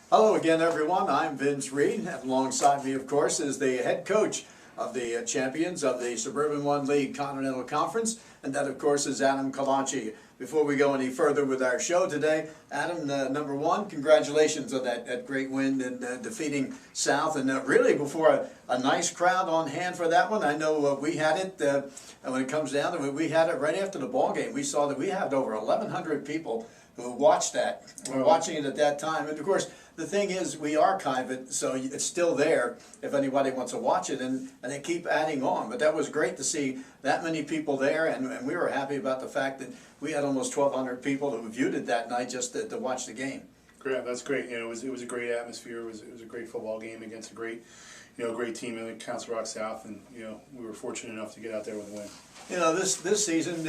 Hello again, everyone. I'm Vince Reed, and alongside me, of course, is the head coach of the champions of the Suburban One League Continental Conference, and that, of course, is Adam Collachi. Before we go any further with our show today, Adam, number one, congratulations on that great win and defeating South, and really before a nice crowd on hand for that one. I know we had it, and when it comes down to it, we had it right after the ball game. We saw that we had over 1,100 people who watched that, were watching it at that time, and of course, the thing is, we archive it, so it's still there if anybody wants to watch it, and they keep adding on. But that was great to see that many people there, and we were happy about the fact that we had almost 1,200 people who viewed it that night just to watch the game. Great, that's great. You know, it was a great atmosphere. It was a great football game against a great team in Council Rock South, and we were fortunate enough to get out there with a win. You know, this season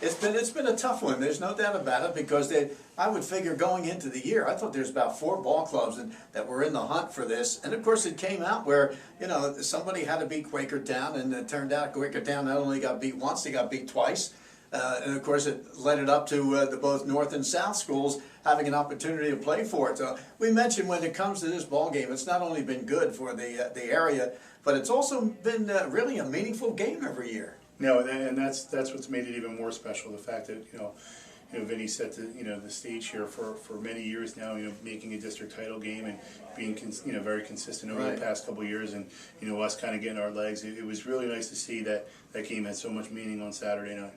it's been a tough one. There's no doubt about it, because I would figure going into the year, I thought there's about 4 ball clubs that were in the hunt for this, and of course it came out where somebody had to beat Quakertown, and it turned out Quakertown not only got beat once, they got beat twice. And of course it led it up to the both North and South schools having an opportunity to play for it. So we mentioned when it comes to this ball game, it's not only been good for the area, but it's also been really a meaningful game every year. No, and that's what's made it even more special. The fact that Vinny set the stage here for many years now. Making a district title game and being very consistent over the past couple of years, and us kind of getting our legs. It was really nice to see that game had so much meaning on Saturday night.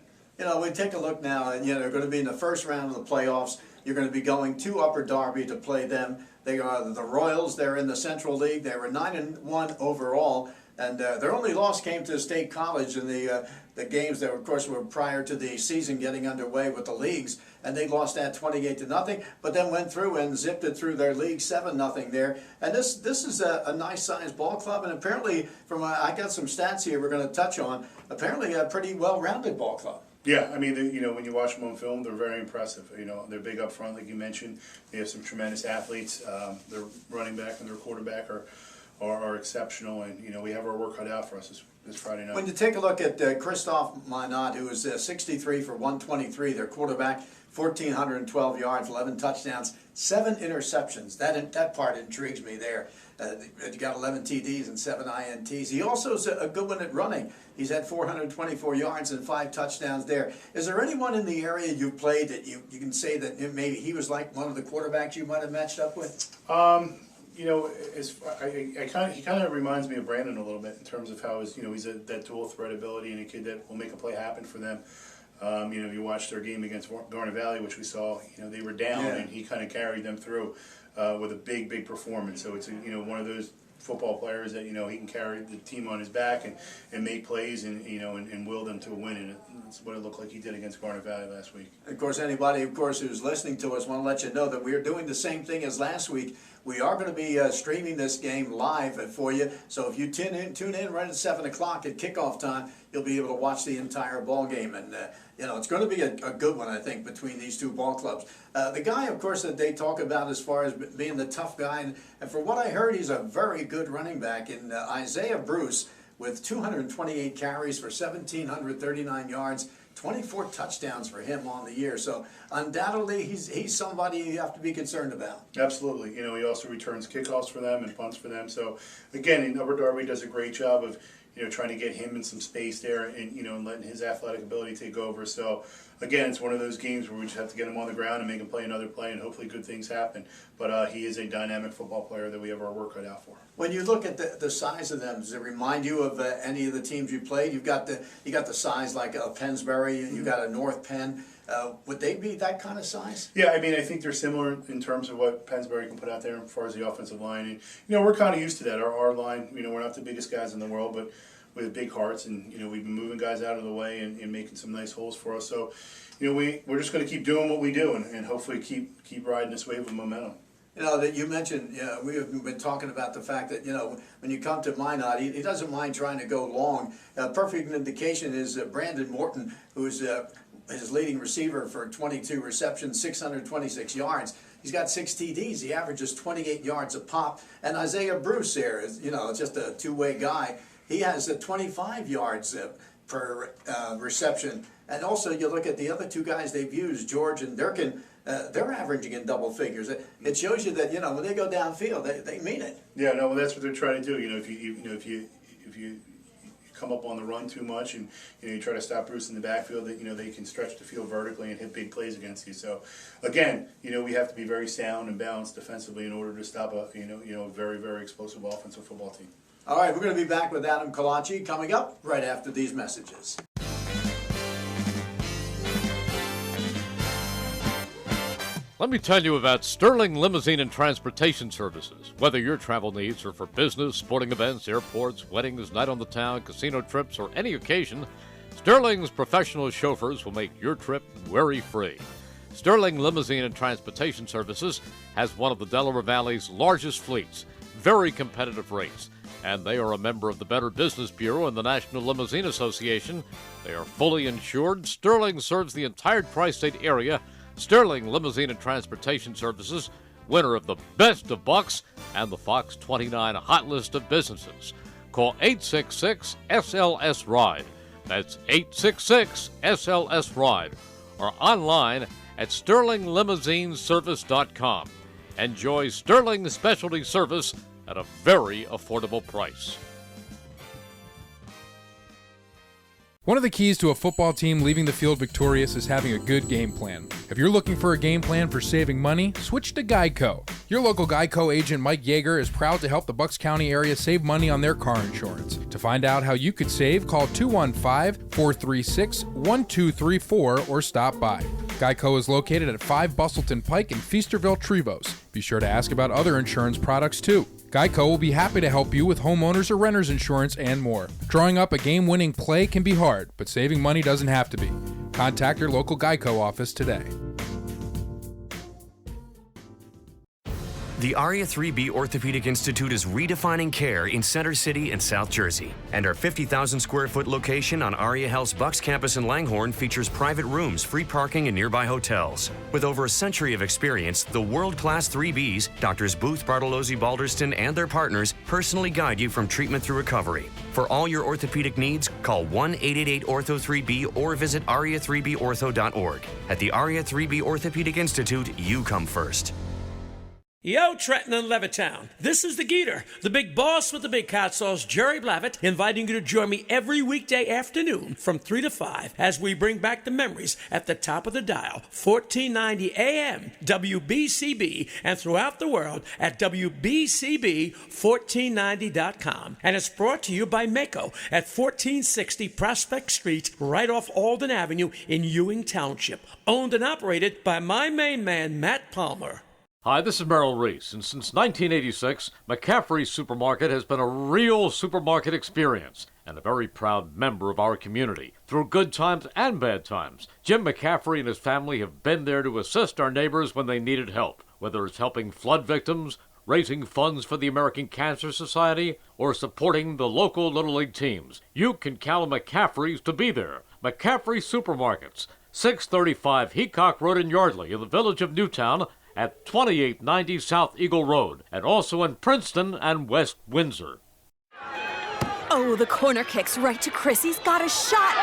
We take a look now, and they're going to be in the first round of the playoffs. You're going to be going to Upper Darby to play them. They are the Royals. They're in the Central League. They were 9-1 overall, and their only loss came to State College in the games that, of course, were prior to the season getting underway with the leagues, and they lost that 28-0. But then went through and zipped it through their league 7-0 there. And this is a nice sized ball club, and apparently, from I got some stats here we're going to touch on. Apparently, a pretty well-rounded ball club. Yeah, I mean, when you watch them on film, they're very impressive. They're big up front, like you mentioned. They have some tremendous athletes. Their running back and their quarterback are exceptional, and we have our work cut out for us this Friday night. When you take a look at Christophe Minot, who is 63 for 123, their quarterback, 1,412 yards, 11 touchdowns, 7 interceptions. That part intrigues me there. He got 11 TDs and 7 INTs. He also is a good one at running. He's had 424 yards and 5 touchdowns there. Is there anyone in the area you've played that you can say that maybe he was like one of the quarterbacks you might have matched up with? He kind of reminds me of Brandon a little bit in terms of how he's that dual threat ability and a kid that will make a play happen for them. You watched their game against Garnet Valley, which we saw. They were down, and he kind of carried them through with a big performance. So it's one of those football players that he can carry the team on his back and make plays and will them to a win. And that's what it looked like he did against Garnet Valley last week. Of course, anybody who's listening to us want to let you know that we are doing the same thing as last week. We are going to be streaming this game live for you. So if you tune in right at 7 o'clock at kickoff time, you'll be able to watch the entire ball game. And it's going to be a good one, I think, between these two ball clubs. The guy, of course, that they talk about as far as being the tough guy, and for what I heard, he's a very good running back in Isaiah Bruce, with 228 carries for 1,739 yards, 24 touchdowns for him on the year. So undoubtedly, he's somebody you have to be concerned about. Absolutely. He also returns kickoffs for them and punts for them. So again, Upper Darby does a great job of trying to get him in some space there and and letting his athletic ability take over. So again, it's one of those games where we just have to get him on the ground and make him play another play, and hopefully good things happen. But he is a dynamic football player that we have our work cut out for. When you look at the size of them, does it remind you of any of the teams you played? You got the size like of Pennsbury, you got a North Penn. Would they be that kind of size? Yeah, I mean, I think they're similar in terms of what Pennsbury can put out there as far as the offensive line. And we're kind of used to that. Our line, we're not the biggest guys in the world, but with big hearts, and we've been moving guys out of the way and making some nice holes for us. So, we're just going to keep doing what we do and hopefully keep riding this wave of momentum. That you mentioned, we have been talking about the fact that, when you come to Minot, he doesn't mind trying to go long. A perfect indication is Brandon Morton, who's his leading receiver for 22 receptions, 626 yards. He's got 6 TDs. He averages 28 yards a pop. And Isaiah Bruce there is, just a two-way guy. He has 25 yards per reception. And also, you look at the other two guys they've used, George and Durkin. they're averaging in double figures. It shows you that, when they go downfield, they mean it. Yeah, no, well, that's what they're trying to do. If you come up on the run too much and you try to stop Bruce in the backfield, that they can stretch the field vertically and hit big plays against you. So again, we have to be very sound and balanced defensively in order to stop a very, very explosive offensive football team. All right, we're going to be back with Adam Collachi coming up right after these messages. Let me tell you about Sterling Limousine and Transportation Services. Whether your travel needs are for business, sporting events, airports, weddings, night on the town, casino trips, or any occasion, Sterling's professional chauffeurs will make your trip worry-free. Sterling Limousine and Transportation Services has one of the Delaware Valley's largest fleets, very competitive rates, and they are a member of the Better Business Bureau and the National Limousine Association. They are fully insured. Sterling serves the entire tri-state area. Sterling Limousine and Transportation Services, winner of the Best of Bucks and the Fox 29 Hot List of Businesses. Call 866-SLS-RIDE. That's 866-SLS-RIDE. Or online at sterlinglimousineservice.com. Enjoy Sterling Specialty Service at a very affordable price. One of the keys to a football team leaving the field victorious is having a good game plan. If you're looking for a game plan for saving money, switch to Geico. Your local Geico agent Mike Yeager is proud to help the Bucks County area save money on their car insurance. To find out how you could save, call 215-436-1234 or stop by. Geico is located at 5 Bustleton Pike in Feasterville, Trevose. Be sure to ask about other insurance products too. Geico will be happy to help you with homeowners or renters insurance and more. Drawing up a game-winning play can be hard, but saving money doesn't have to be. Contact your local Geico office today. The ARIA 3B Orthopedic Institute is redefining care in Center City and South Jersey. And our 50,000 square foot location on ARIA Health's Bucks campus in Langhorne features private rooms, free parking, and nearby hotels. With over a century of experience, the world-class 3Bs, Doctors Booth, Bartolozzi, Balderston, and their partners personally guide you from treatment through recovery. For all your orthopedic needs, call 1-888-ORTHO-3B or visit aria3bortho.org. At the ARIA 3B Orthopedic Institute, you come first. Yo, Trenton and Levittown. This is the Geeter, the big boss with the big hot sauce, Jerry Blavitt, inviting you to join me every weekday afternoon from 3 to 5 as we bring back the memories at the top of the dial, 1490 AM, WBCB, and throughout the world at WBCB1490.com. And it's brought to you by Mako at 1460 Prospect Street, right off Alden Avenue in Ewing Township. Owned and operated by my main man, Matt Palmer. Hi, this is Merrill Reese, and since 1986, McCaffrey's Supermarket has been a real supermarket experience and a very proud member of our community. Through good times and bad times, Jim McCaffrey and his family have been there to assist our neighbors when they needed help, whether it's helping flood victims, raising funds for the American Cancer Society, or supporting the local Little League teams. You can count on McCaffrey's to be there. McCaffrey Supermarkets, 635 Heacock Road in Yardley in the village of Newtown, at 2890 South Eagle Road, and also in Princeton and West Windsor. Oh, the corner kick's right to Chris. He's got a shot.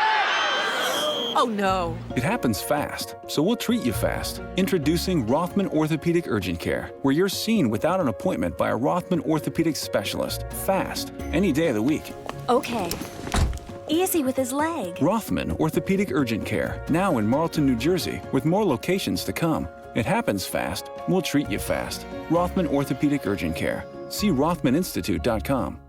Oh, no. It happens fast, so we'll treat you fast. Introducing Rothman Orthopedic Urgent Care, where you're seen without an appointment by a Rothman orthopedic specialist. Fast, any day of the week. Okay. Easy with his leg. Rothman Orthopedic Urgent Care, now in Marlton, New Jersey, with more locations to come. It happens fast. We'll treat you fast. Rothman Orthopedic Urgent Care. See RothmanInstitute.com.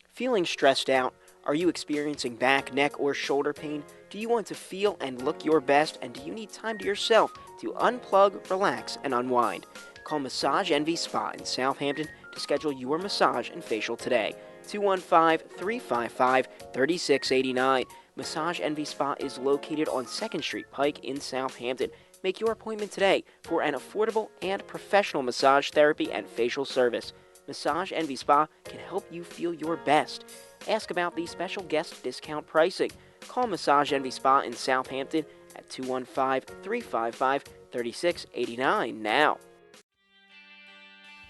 Feeling stressed out? Are you experiencing back, neck, or shoulder pain? Do you want to feel and look your best? And do you need time to yourself to unplug, relax, and unwind? Call Massage Envy Spa in Southampton to schedule your massage and facial today. 215-355-3689. Massage Envy Spa is located on 2nd Street Pike in Southampton. Make your appointment today for an affordable and professional massage therapy and facial service. Massage Envy Spa can help you feel your best. Ask about the special guest discount pricing. Call Massage Envy Spa in Southampton at 215-355-3689 now.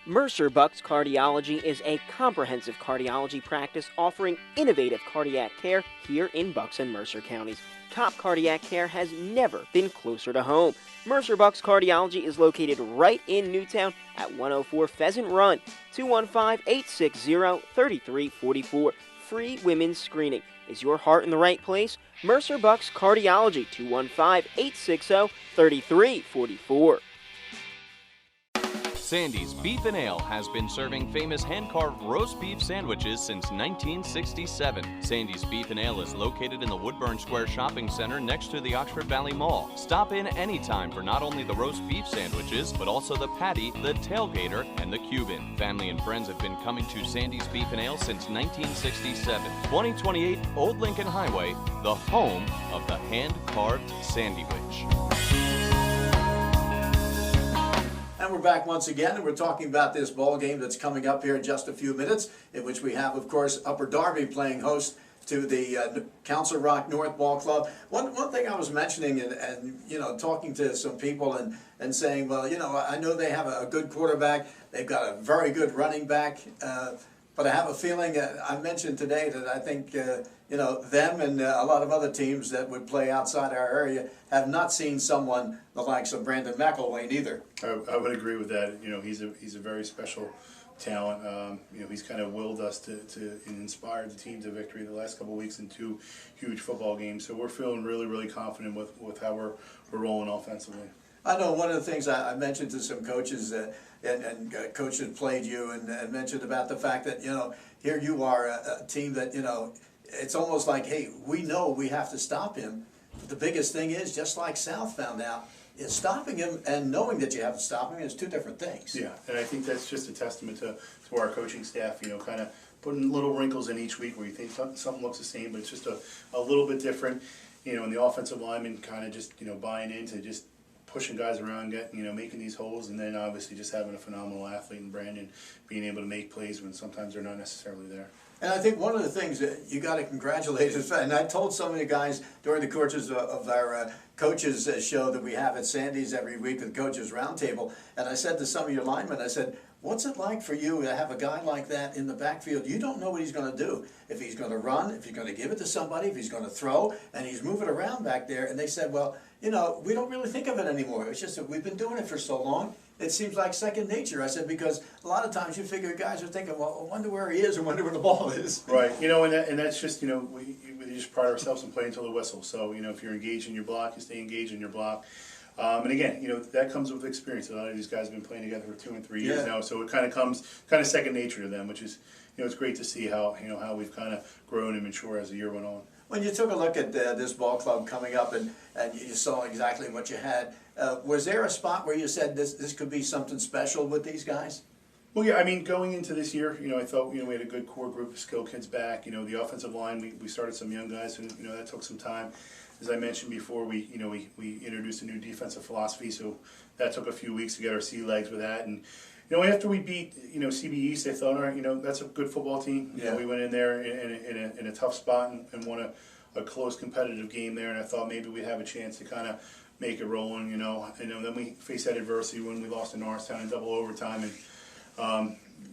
Mercer Bucks Cardiology is a comprehensive cardiology practice offering innovative cardiac care here in Bucks and Mercer counties. Top cardiac care has never been closer to home. Mercer Bucks Cardiology is located right in Newtown at 104 Pheasant Run, 215-860-3344. Free women's screening. Is your heart in the right place? Mercer Bucks Cardiology, 215-860-3344. Sandy's Beef and Ale has been serving famous hand-carved roast beef sandwiches since 1967. Sandy's Beef and Ale is located in the Woodburn Square Shopping Center next to the Oxford Valley Mall. Stop in anytime for not only the roast beef sandwiches, but also the patty, the tailgater, and the Cuban. Family and friends have been coming to Sandy's Beef and Ale since 1967. 2028 Old Lincoln Highway, the home of the hand-carved sandwich. And we're back once again, and we're talking about this ball game that's coming up here in just a few minutes, in which we have, of course, Upper Darby playing host to the Council Rock North Ball Club. One thing I was mentioning and you know, talking to some people and saying, well, you know, I know they have a good quarterback, they've got a very good running back, but I have a feeling, I mentioned today that I think, you know, them and a lot of other teams that would play outside our area have not seen someone the likes of Brandon McElwain either. I would agree with that. You know, he's a very special talent. You know, he's kind of willed us to and inspired the team to victory the last couple of weeks in 2 huge football games. So we're feeling really confident with how we're rolling offensively. I know one of the things I mentioned to some coaches, and coaches played you and mentioned about the fact that, you know, here you are a team that, you know, it's almost like, hey, we know we have to stop him. But the biggest thing is, just like South found out, is stopping him and knowing that you have to stop him is 2 different things. Yeah, and I think that's just a testament to our coaching staff, you know, kind of putting little wrinkles in each week where you think something looks the same, but it's just a little bit different. You know, and the offensive linemen kind of just, you know, buying into just pushing guys around, making these holes, and then obviously just having a phenomenal athlete in Brandon being able to make plays when sometimes they're not necessarily there. And I think one of the things that you got to congratulate is, and I told some of the guys during the courses of our coaches show that we have at Sandy's every week with Coaches Roundtable, and I said to some of your linemen, I said, what's it like for you to have a guy like that in the backfield? You don't know what he's going to do. If he's going to run, if he's going to give it to somebody, if he's going to throw, and he's moving around back there. And they said, well, you know, we don't really think of it anymore. It's just that we've been doing it for so long. It seems like second nature. I said, because a lot of times you figure guys are thinking, well, I wonder where he is, or wonder where the ball is. Right. You know, and that's just, you know, we just pride ourselves in playing until the whistle. So, you know, if you're engaged in your block, you stay engaged in your block. And again, you know, that comes with experience. A lot of these guys have been playing together for 2 and 3 years now, so it kind of comes second nature to them, which is, you know, it's great to see how, you know, how we've kind of grown and matured as the year went on. When you took a look at this ball club coming up and you saw exactly what you had, was there a spot where you said this could be something special with these guys? Well, yeah, I mean, going into this year, you know, I thought, you know, we had a good core group of skilled kids back. You know, the offensive line, we started some young guys, and, you know, that took some time. As I mentioned before, we introduced a new defensive philosophy, so that took a few weeks to get our sea legs with that. And, you know, after we beat, you know, CB East, I thought, all right, you know, that's a good football team. You know, we went in there in a tough spot and won a close competitive game there, and I thought maybe we'd have a chance to kind of make it rolling, you know. And then we faced that adversity when we lost to Norristown in double overtime, and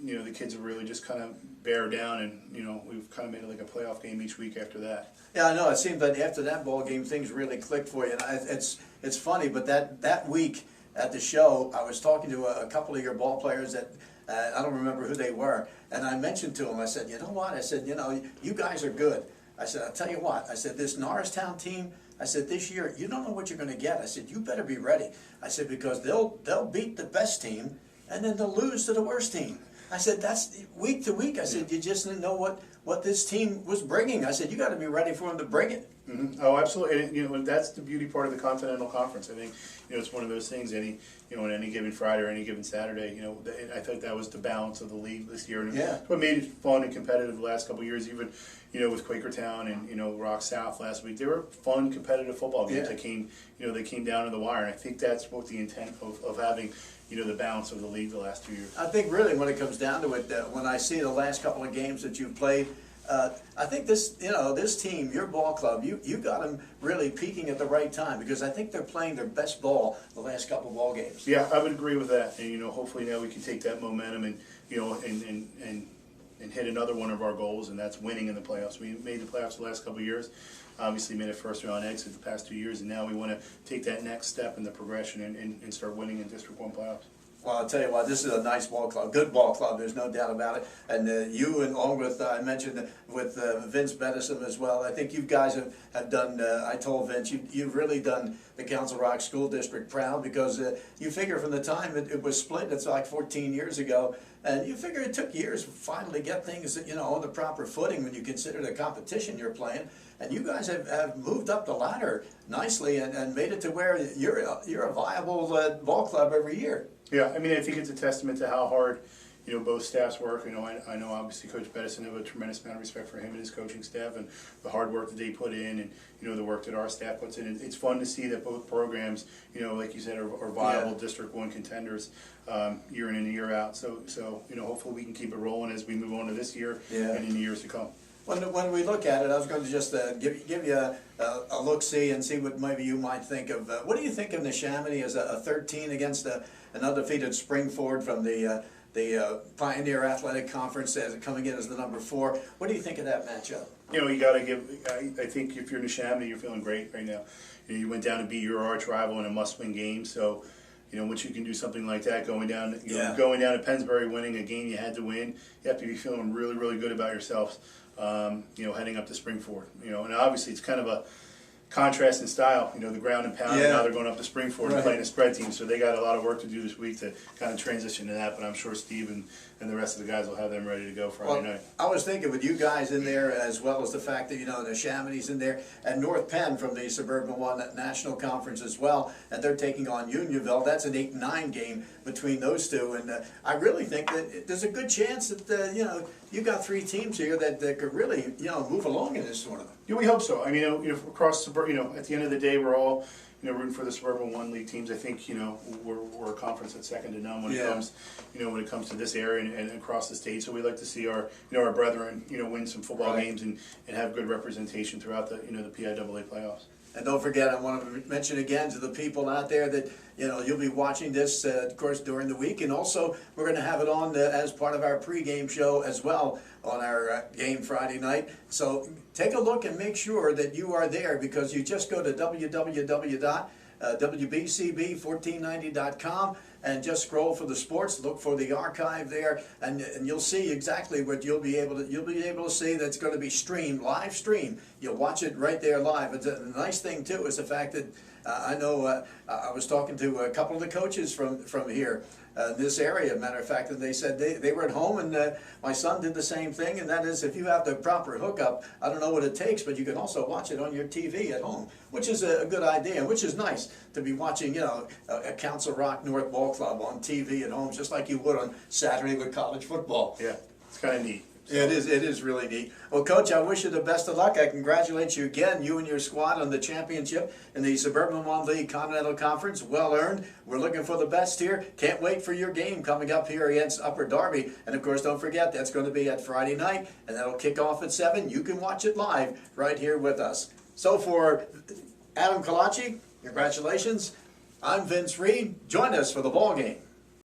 you know, the kids have really just kind of bear down, and, you know, we've kind of made it like a playoff game each week after that. Yeah, I know. It seemed that after that ball game, things really clicked for you. And it's funny, but that week at the show, I was talking to a couple of your ball players that I don't remember who they were, and I mentioned to them, I said, you know what? I said, you know, you guys are good. I said, I'll tell you what. I said, this Norristown team, I said, this year, you don't know what you're going to get. I said, you better be ready. I said, because they'll beat the best team, and then they'll lose to the worst team. I said, that's week to week. I said, you just didn't know what this team was bringing. I said, you got to be ready for them to bring it. Mm-hmm. Oh, absolutely. And, you know, that's the beauty part of the Continental Conference. I think, you know, it's one of those things. On any given Friday or any given Saturday, you know, I think that was the balance of the league this year, and it's what made it fun and competitive the last couple of years. Even, you know, with Quakertown and, you know, Rock South last week, they were fun, competitive football games that came, you know, they came down to the wire, and I think that's what the intent of having, you know, the balance of the league the last 2 years. I think really when it comes down to it, when I see the last couple of games that you've played, I think this team, your ball club, you got them really peaking at the right time, because I think they're playing their best ball the last couple of ball games. Yeah, I would agree with that. And hopefully now we can take that momentum and and hit another one of our goals, and that's winning in the playoffs. We made the playoffs the last couple of years. Obviously made a first round exit the past 2 years, and now we want to take that next step in the progression and start winning in District 1 playoffs. Well, I'll tell you what, this is a nice ball club, good ball club, there's no doubt about it. And you, and along with, I mentioned with Vince Bedison as well, I think you guys have done, I told Vince, you've really done the Council Rock School District proud, because you figure from the time it was split, it's like 14 years ago, and you figure it took years to finally get things on the proper footing when you consider the competition you're playing. And you guys have moved up the ladder nicely and made it to where you're a viable ball club every year. Yeah, I mean, I think it's a testament to how hard, both staffs work. I know obviously Coach Bedison, have a tremendous amount of respect for him and his coaching staff and the hard work that they put in, and, the work that our staff puts in. It's fun to see that both programs, like you said, are viable District 1 contenders year in and year out. So hopefully we can keep it rolling as we move on to this year and in the years to come. When we look at it, I was going to just give you a look-see and see what maybe you might think of. What do you think of Neshaminy as a 13 against an undefeated Springford from the Pioneer Athletic Conference coming in as the number 4? What do you think of that matchup? You got to give. I think if you're Neshaminy, you're feeling great right now. You went down to beat your arch rival in a must-win game, so. Once you can do something like that, going down to Pennsbury, winning a game you had to win, you have to be feeling really, really good about yourselves. Heading up to Springford. And obviously it's kind of a contrast in style. The ground and pound. And now they're going up to Springford and playing a spread team, so they got a lot of work to do this week to kind of transition to that. But I'm sure Steve and the rest of the guys will have them ready to go Friday night. I was thinking with you guys in there, as well as the fact that Neshaminy's in there, and North Penn from the Suburban 1 National Conference as well, and they're taking on Unionville. That's an 8-9 game between those two, and I really think that there's a good chance that you got 3 teams here that could really move along in this tournament. Yeah, we hope so. I mean, across at the end of the day, we're all rooting for the Suburban 1 League teams. I think we're a conference that's second to none when it comes when it comes to this area and across the state. So we like to see our our brethren win some football games and have good representation throughout the the PIAA playoffs. And don't forget, I want to mention again to the people out there that you'll be watching this, of course, during the week, and also we're going to have it on as part of our pregame show as well on our game Friday night. So take a look and make sure that you are there, because you just go to www.wbcb1490.com and just scroll for the sports, look for the archive there, and you'll see exactly what you'll be able to see. That's going to be live stream. You'll watch it right there live. And the nice thing too is the fact that I know I was talking to a couple of the coaches from here, this area, matter of fact, and they said they were at home, and my son did the same thing, and that is, if you have the proper hookup, I don't know what it takes, but you can also watch it on your TV at home, which is a good idea, and which is nice to be watching, a Council Rock North Ball Club on TV at home, just like you would on Saturday with college football. Yeah, it's kind of neat. So. It is really neat. Well, Coach, I wish you the best of luck. I congratulate you again, you and your squad, on the championship in the Suburban 1 League Continental Conference. Well earned. We're looking for the best here. Can't wait for your game coming up here against Upper Darby. And of course, don't forget, that's going to be at Friday night, and that'll kick off at 7. You can watch it live right here with us. So for Adam Collachi, congratulations. I'm Vince Reed. Join us for the ball game.